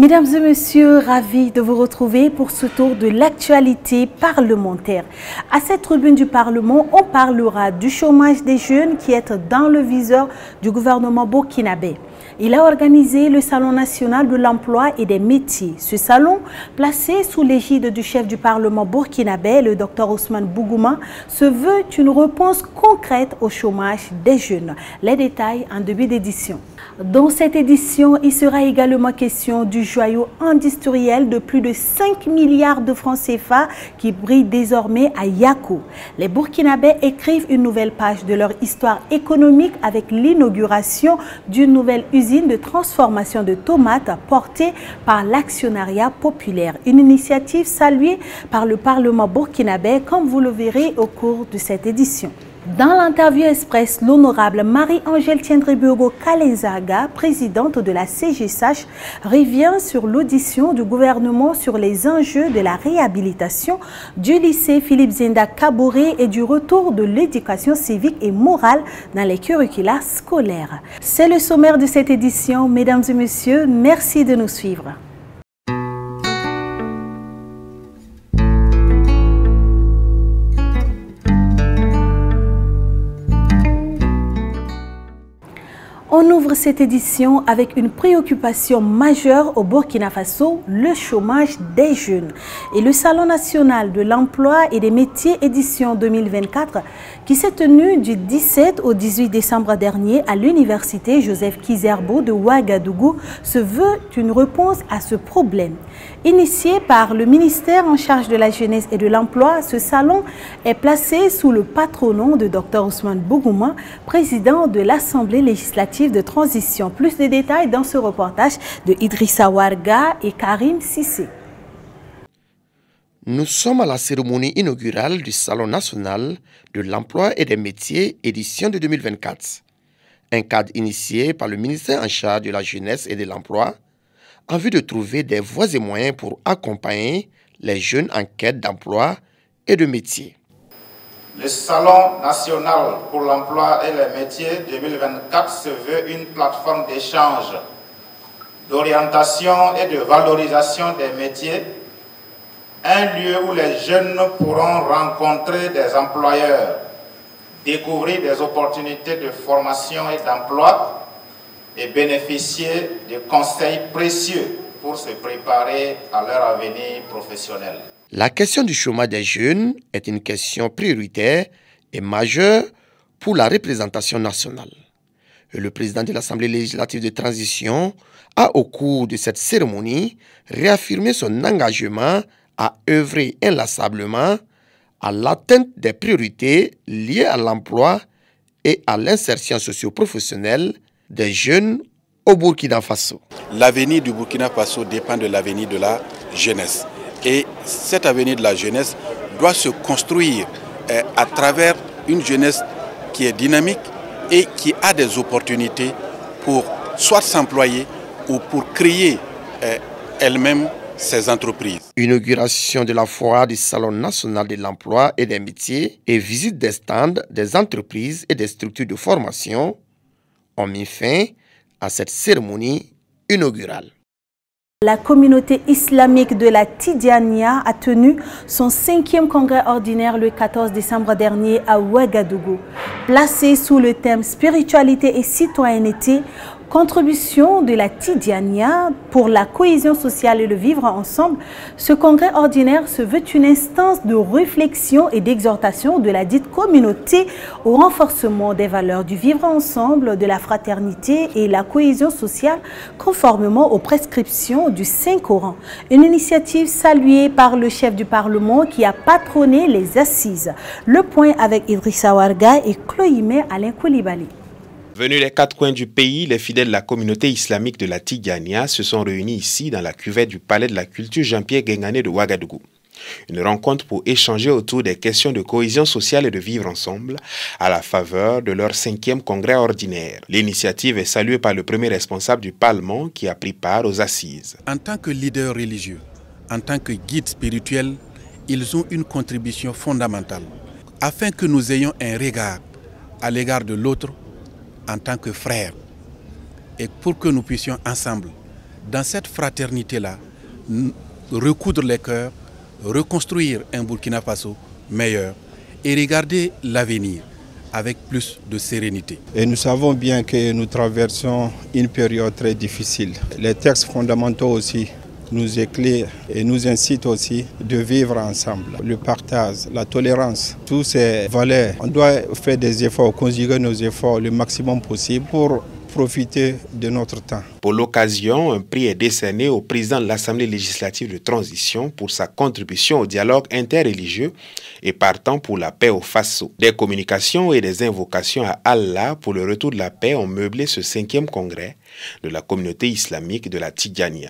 Mesdames et messieurs, ravis de vous retrouver pour ce tour de l'actualité parlementaire. À cette tribune du Parlement, on parlera du chômage des jeunes qui est dans le viseur du gouvernement burkinabé. Il a organisé le Salon national de l'emploi et des métiers. Ce salon, placé sous l'égide du chef du Parlement burkinabé, le Dr Ousmane Bougouma, se veut une réponse concrète au chômage des jeunes. Les détails en début d'édition. Dans cette édition, il sera également question du joyau industriel de plus de 5 milliards de francs CFA qui brille désormais à Yakou. Les Burkinabés écrivent une nouvelle page de leur histoire économique avec l'inauguration d'une nouvelle usine de transformation de tomates portée par l'actionnariat populaire. Une initiative saluée par le Parlement burkinabé, comme vous le verrez au cours de cette édition. Dans l'interview express, l'honorable Marie-Angèle Tiendré-Burgo Kalenzaga, présidente de la CGSH, revient sur l'audition du gouvernement sur les enjeux de la réhabilitation du lycée Philippe Zenda Kaboré et du retour de l'éducation civique et morale dans les curricula scolaires. C'est le sommaire de cette édition. Mesdames et messieurs, merci de nous suivre. On ouvre cette édition avec une préoccupation majeure au Burkina Faso, le chômage des jeunes. Et le Salon national de l'emploi et des métiers édition 2024 qui s'est tenu du 17 au 18 décembre dernier à l'université Joseph Kizerbo de Ouagadougou se veut une réponse à ce problème. Initié par le ministère en charge de la jeunesse et de l'emploi, ce salon est placé sous le patronat de Dr Ousmane Bougouma, président de l'Assemblée législative de transition. Plus de détails dans ce reportage de Idrissa Warga et Karim Sissé. Nous sommes à la cérémonie inaugurale du Salon national de l'emploi et des métiers édition de 2024. Un cadre initié par le ministère en charge de la jeunesse et de l'emploi en vue de trouver des voies et moyens pour accompagner les jeunes en quête d'emploi et de métier. Le Salon national pour l'emploi et les métiers 2024 se veut une plateforme d'échange, d'orientation et de valorisation des métiers, un lieu où les jeunes pourront rencontrer des employeurs, découvrir des opportunités de formation et d'emploi et bénéficier de conseils précieux pour se préparer à leur avenir professionnel. La question du chômage des jeunes est une question prioritaire et majeure pour la représentation nationale. Le président de l'Assemblée législative de transition a, au cours de cette cérémonie, réaffirmé son engagement à œuvrer inlassablement à l'atteinte des priorités liées à l'emploi et à l'insertion socio-professionnelle des jeunes au Burkina Faso. L'avenir du Burkina Faso dépend de l'avenir de la jeunesse. Et cet avenir de la jeunesse doit se construire à travers une jeunesse qui est dynamique et qui a des opportunités pour soit s'employer ou pour créer elle-même ses entreprises. Inauguration de la foire du Salon national de l'emploi et des métiers et visite des stands des entreprises et des structures de formation ont mis fin à cette cérémonie inaugurale. La communauté islamique de la Tidjania a tenu son 5e congrès ordinaire le 14 décembre dernier à Ouagadougou. Placé sous le thème spiritualité et citoyenneté, contribution de la Tidjania pour la cohésion sociale et le vivre ensemble, ce congrès ordinaire se veut une instance de réflexion et d'exhortation de la dite communauté au renforcement des valeurs du vivre ensemble, de la fraternité et la cohésion sociale conformément aux prescriptions du Saint-Coran. Une initiative saluée par le chef du Parlement qui a patronné les assises. Le point avec Idrissa Warga et Chloïmé Alain Koulibaly. Venus des 4 coins du pays, les fidèles de la communauté islamique de la Tidjania se sont réunis ici dans la cuvette du Palais de la Culture Jean-Pierre Guengané de Ouagadougou. Une rencontre pour échanger autour des questions de cohésion sociale et de vivre ensemble à la faveur de leur 5e congrès ordinaire. L'initiative est saluée par le premier responsable du Parlement qui a pris part aux assises. En tant que leader religieux, en tant que guide spirituel, ils ont une contribution fondamentale afin que nous ayons un regard à l'égard de l'autre en tant que frères et pour que nous puissions ensemble dans cette fraternité-là, recoudre les cœurs, reconstruire un Burkina Faso meilleur et regarder l'avenir avec plus de sérénité. Et nous savons bien que nous traversons une période très difficile. Les textes fondamentaux aussi nous éclairent et nous incitent aussi de vivre ensemble. Le partage, la tolérance, tous ces valeurs, on doit faire des efforts, conjuguer nos efforts le maximum possible pour profiter de notre temps. Pour l'occasion, un prix est décerné au président de l'Assemblée législative de transition pour sa contribution au dialogue interreligieux et partant pour la paix au Faso. Des communications et des invocations à Allah pour le retour de la paix ont meublé ce 5e congrès de la communauté islamique de la Tidjania.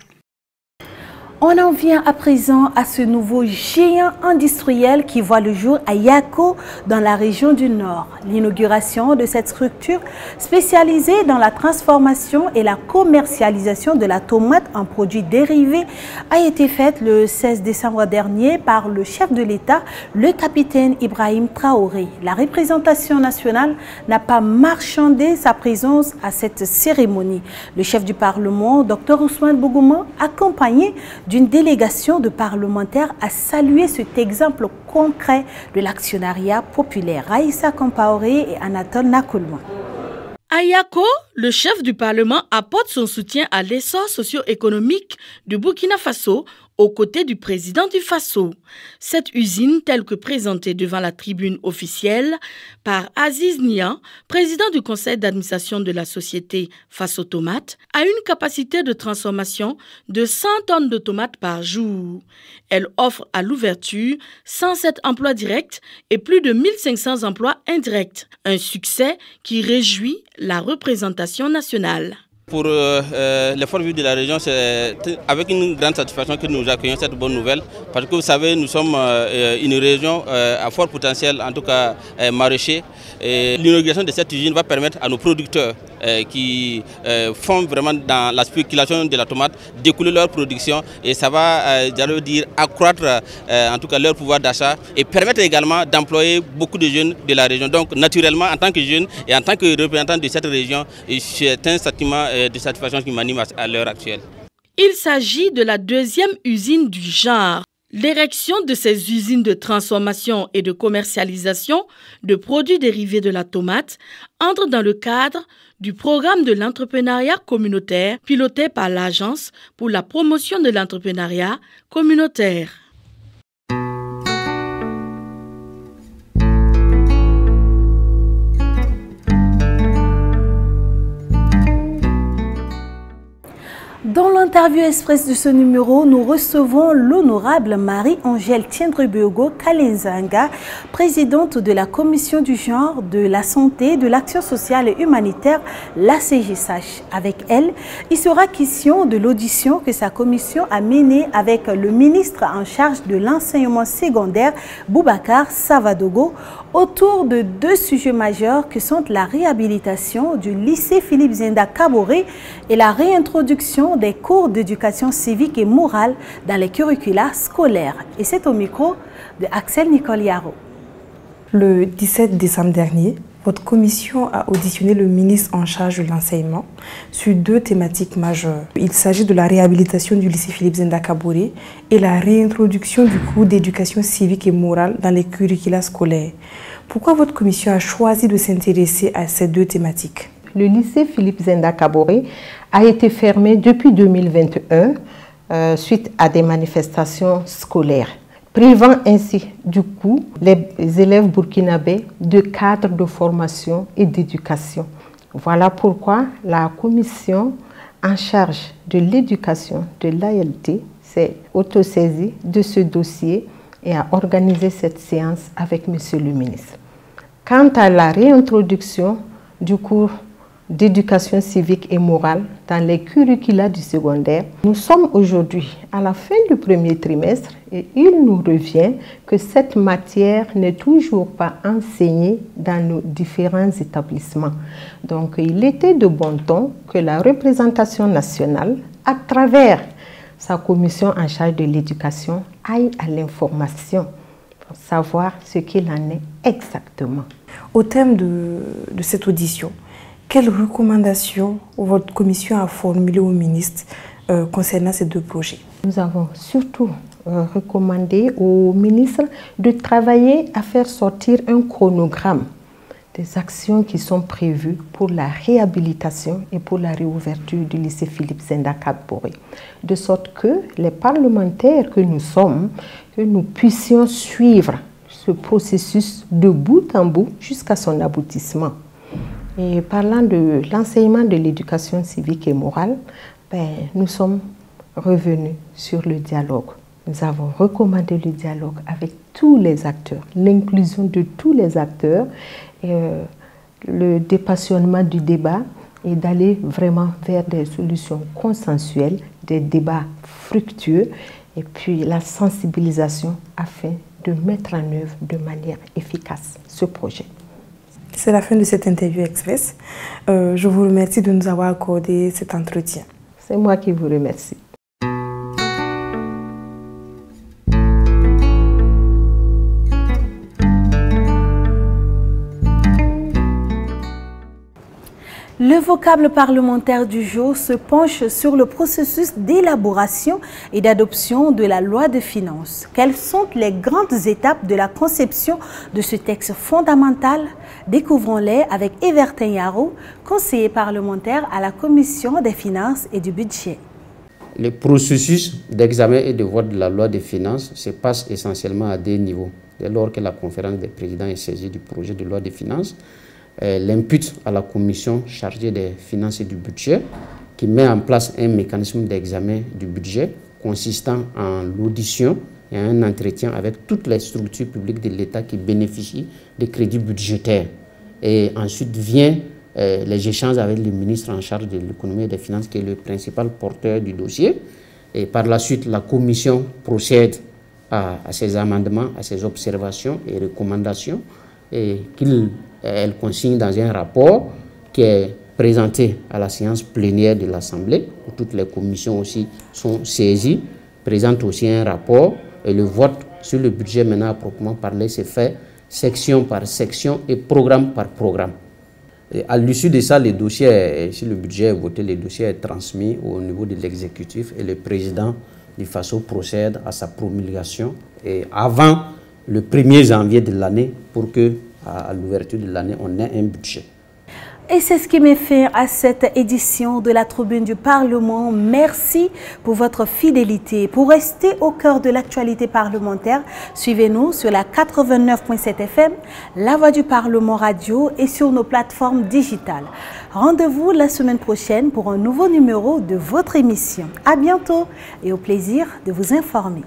On en vient à présent à ce nouveau géant industriel qui voit le jour à Yako, dans la région du Nord. L'inauguration de cette structure spécialisée dans la transformation et la commercialisation de la tomate en produits dérivés a été faite le 16 décembre dernier par le chef de l'État, le capitaine Ibrahim Traoré. La représentation nationale n'a pas marchandé sa présence à cette cérémonie. Le chef du Parlement, Dr Ousmane Bougouma, accompagné d'une délégation de parlementaires, a salué cet exemple concret de l'actionnariat populaire. Raïssa Compaoré et Anatole Nakoulman. À Yako, le chef du Parlement apporte son soutien à l'essor socio-économique du Burkina Faso aux côtés du président du Faso. Cette usine, telle que présentée devant la tribune officielle par Aziz Nian, président du conseil d'administration de la société Faso Tomate, a une capacité de transformation de 100 tonnes de tomates par jour. Elle offre à l'ouverture 107 emplois directs et plus de 1500 emplois indirects. Un succès qui réjouit la représentation nationale. Pour les forces vives de la région, c'est avec une grande satisfaction que nous accueillons cette bonne nouvelle. Parce que vous savez, nous sommes une région à fort potentiel, en tout cas maraîcher. L'inauguration de cette usine va permettre à nos producteurs qui font vraiment dans la spéculation de la tomate d'écouler leur production. Et ça va, j'allais dire, accroître en tout cas leur pouvoir d'achat et permettre également d'employer beaucoup de jeunes de la région. Donc naturellement, en tant que jeune et en tant que représentant de cette région, c'est un sentiment de satisfaction qui m'anime à l'heure actuelle. Il s'agit de la deuxième usine du genre. L'érection de ces usines de transformation et de commercialisation de produits dérivés de la tomate entre dans le cadre du programme de l'entrepreneuriat communautaire piloté par l'Agence pour la promotion de l'entrepreneuriat communautaire. Dans l'interview express de ce numéro, nous recevons l'honorable Marie-Angèle Tiendrebeogo Kalenzanga, présidente de la Commission du genre, de la santé, de l'action sociale et humanitaire, la CGSH. Avec elle, il sera question de l'audition que sa commission a menée avec le ministre en charge de l'enseignement secondaire, Boubacar Savadogo, autour de deux sujets majeurs que sont la réhabilitation du lycée Philippe Zenda Kaboré et la réintroduction des cours d'éducation civique et morale dans les curricula scolaires. Et c'est au micro de Axel Nicoliaro. Le 17 décembre dernier, votre commission a auditionné le ministre en charge de l'enseignement sur deux thématiques majeures. Il s'agit de la réhabilitation du lycée Philippe Zenda Kaboré et la réintroduction du cours d'éducation civique et morale dans les curricula scolaires. Pourquoi votre commission a choisi de s'intéresser à ces deux thématiques? Le lycée Philippe Zenda Kaboré a été fermé depuis 2021 suite à des manifestations scolaires, privant ainsi du coup les élèves burkinabés de cadres de formation et d'éducation. Voilà pourquoi la commission en charge de l'éducation de l'ALT s'est autosaisie de ce dossier et a organisé cette séance avec Monsieur le ministre. Quant à la réintroduction du cours d'éducation civique et morale dans les curricula du secondaire, nous sommes aujourd'hui à la fin du premier trimestre et il nous revient que cette matière n'est toujours pas enseignée dans nos différents établissements. Donc il était de bon ton que la représentation nationale, à travers sa commission en charge de l'éducation, aille à l'information pour savoir ce qu'il en est exactement. Au terme de cette audition, quelles recommandations votre commission a formulées au ministre concernant ces deux projets? Nous avons surtout recommandé au ministre de travailler à faire sortir un chronogramme des actions qui sont prévues pour la réhabilitation et pour la réouverture du lycée Philippe Zenda Kabore, de sorte que les parlementaires que nous sommes, que nous puissions suivre ce processus de bout en bout jusqu'à son aboutissement. Et parlant de l'enseignement de l'éducation civique et morale, nous sommes revenus sur le dialogue. Nous avons recommandé le dialogue avec tous les acteurs, l'inclusion de tous les acteurs, le dépassionnement du débat et d'aller vraiment vers des solutions consensuelles, des débats fructueux et puis la sensibilisation afin de mettre en œuvre de manière efficace ce projet. C'est la fin de cette interview express. Je vous remercie de nous avoir accordé cet entretien. C'est moi qui vous remercie. Le vocable parlementaire du jour se penche sur le processus d'élaboration et d'adoption de la loi de finances. Quelles sont les grandes étapes de la conception de ce texte fondamental? Découvrons-les avec Evertin Yaro, conseiller parlementaire à la Commission des finances et du budget. Le processus d'examen et de vote de la loi de finances se passe essentiellement à deux niveaux. Dès lors que la conférence des présidents est saisie du projet de loi de finances, l'impute à la commission chargée des finances et du budget qui met en place un mécanisme d'examen du budget consistant en l'audition et un entretien avec toutes les structures publiques de l'État qui bénéficient des crédits budgétaires. Et ensuite vient les échanges avec le ministre en charge de l'économie et des finances qui est le principal porteur du dossier. Et par la suite, la commission procède à ces amendements, à ces observations et recommandations et elle consigne dans un rapport qui est présenté à la séance plénière de l'Assemblée, où toutes les commissions aussi sont saisies, présente aussi un rapport et le vote sur le budget maintenant à proprement parler se fait section par section et programme par programme. Et à l'issue de ça, le dossier, si le budget est voté, le dossier est transmis au niveau de l'exécutif et le président du FASO procède à sa promulgation et avant le 1er janvier de l'année pour que à l'ouverture de l'année, on ait un budget. Et c'est ce qui met fin à cette édition de la Tribune du Parlement. Merci pour votre fidélité. Pour rester au cœur de l'actualité parlementaire, suivez-nous sur la 89.7 FM, La Voix du Parlement Radio et sur nos plateformes digitales. Rendez-vous la semaine prochaine pour un nouveau numéro de votre émission. À bientôt et au plaisir de vous informer.